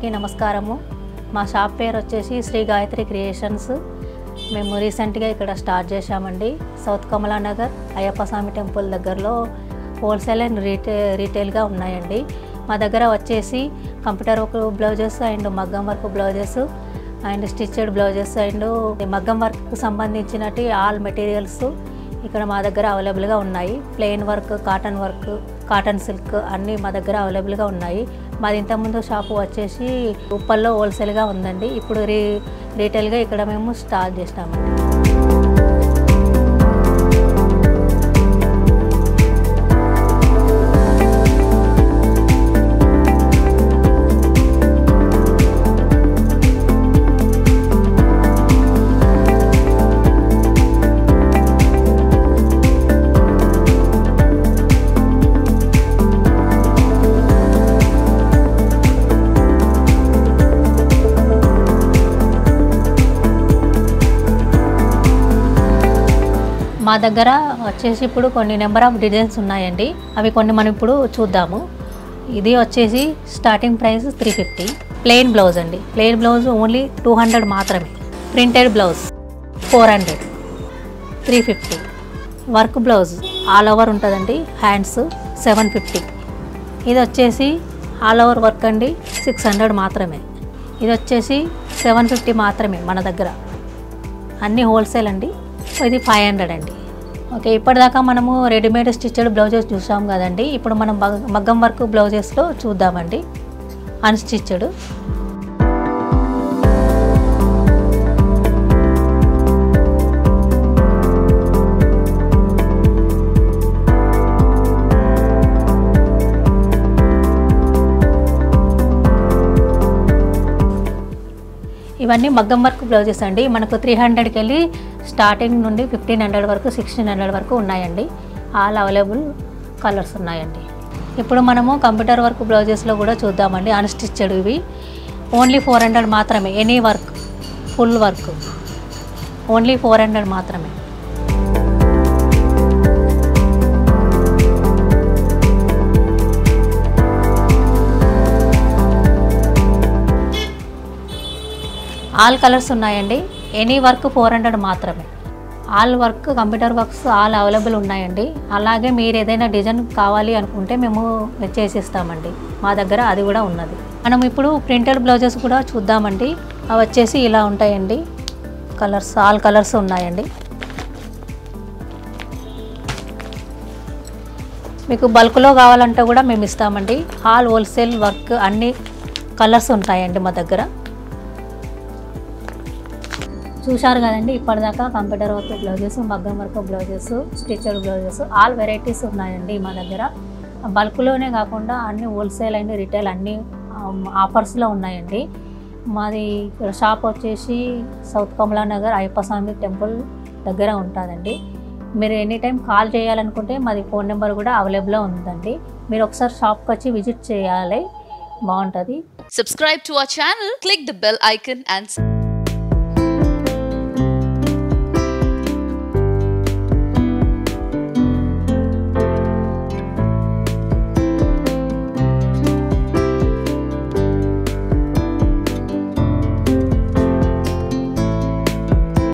అందరికీ నమస్కారము. మా షాప్ పేరు వచ్చేసి శ్రీ గాయత్రి క్రియేషన్స్. మేము రీసెంట్గా ఇక్కడ స్టార్ట్ చేశామండి. సౌత్ కమలా నగర్ అయ్యప్ప స్వామి టెంపుల్ దగ్గరలో హోల్సేల్ అండ్ రీటైల్గా ఉన్నాయండి. మా దగ్గర వచ్చేసి కంప్యూటర్ వర్క్ బ్లౌజెస్ అండ్ మగ్గం work blouses and stitched blouses and మగ్గం వర్క్కి సంబంధించినట్టు ఆల్ మెటీరియల్స్ ఇక్కడ మా దగ్గర అవైలబుల్గా ఉన్నాయి. Plain work, cotton work, cotton silk అన్నీ మా దగ్గర అవైలబుల్గా ఉన్నాయి. మాది ఇంతకుముందు షాపు వచ్చేసి ఉప్పల్లో హోల్సేల్గా ఉందండి. ఇప్పుడు రీటైల్గా ఇక్కడ మేము స్టార్ట్ చేసినామండి. మా దగ్గర వచ్చేసి ఇప్పుడు కొన్ని నెంబర్ ఆఫ్ డిజైన్స్ ఉన్నాయండి. అవి కొన్ని మనం ఇప్పుడు చూద్దాము. ఇది వచ్చేసి స్టార్టింగ్ ప్రైస్ 350. ప్లెయిన్ బ్లౌజ్ అండి. ప్లెయిన్ బ్లౌజ్ ఓన్లీ 200 మాత్రమే. Printed blouse 400, 350. Work blouse all over ఉంటుందండి. హ్యాండ్స్ 750. ఇది వచ్చేసి ఆల్ ఓవర్ వర్క్ అండి, 600 మాత్రమే. ఇది వచ్చేసి 750 మాత్రమే మన దగ్గర. అన్నీ హోల్సేల్ అండి. ఇది 500 అండి. ఓకే, ఇప్పటిదాకా మనము రెడీమేడ్ స్టిచ్డ్ బ్లౌజెస్ చూసాం కదండి. ఇప్పుడు మనం మగ్గం వర్క్ బ్లౌజెస్లో చూద్దామండి. అన్స్టిచ్డ్. ఇవన్నీ మగ్గం వర్క్ బ్లౌజెస్ అండి. మనకు 300కి వెళ్ళి స్టార్టింగ్ నుండి 1500 వరకు, 1600 వరకు ఉన్నాయండి. ఆల్ అవైలబుల్ కలర్స్ ఉన్నాయండి. ఇప్పుడు మనము కంప్యూటర్ వర్క్ బ్లౌజెస్లో కూడా చూద్దామండి. అన్స్టిచ్డ్ ఇవి ఓన్లీ 400 మాత్రమే. Any work, full work only 400 మాత్రమే. ఆల్ కలర్స్ ఉన్నాయండి. ఎనీ వర్క్ 400 మాత్రమే. All work, computer works all available ఉన్నాయండి. అలాగే మీరు ఏదైనా డిజైన్ కావాలి అనుకుంటే మేము చేసిస్తామండి. మా దగ్గర అది కూడా ఉన్నది. మనం ఇప్పుడు ప్రింటెడ్ బ్లౌజెస్ కూడా చూద్దామండి. అవి వచ్చేసి ఇలా ఉంటాయండి. కలర్స్ ఆల్ కలర్స్ ఉన్నాయండి. మీకు బల్క్లో కావాలంటే కూడా మేము ఇస్తామండి. ఆల్ హోల్సేల్ వర్క్ అన్ని కలర్స్ ఉంటాయండి మా దగ్గర. చూశారు కదండి ఇప్పటిదాకా కంప్యూటర్ వర్క్ బ్లౌజెస్, మగ్గం work blouses, stitched blouses all varieties ఉన్నాయండి మా దగ్గర. బల్క్లోనే కాకుండా అన్ని హోల్సేల్ అండ్ రిటైల్ అన్ని ఆఫర్స్లో ఉన్నాయండి. మాది షాప్ వచ్చేసి సౌత్ కమలా నగర్ అయ్యప్ప స్వామి టెంపుల్ దగ్గర ఉంటుందండి. మీరు ఎనీ టైం కాల్ చేయాలనుకుంటే మాది ఫోన్ నెంబర్ కూడా అవైలబుల్లో ఉందండి. మీరు ఒకసారి షాప్కి వచ్చి విజిట్ చేయాలి, బాగుంటుంది. Subscribe to our channel, click the bell icon and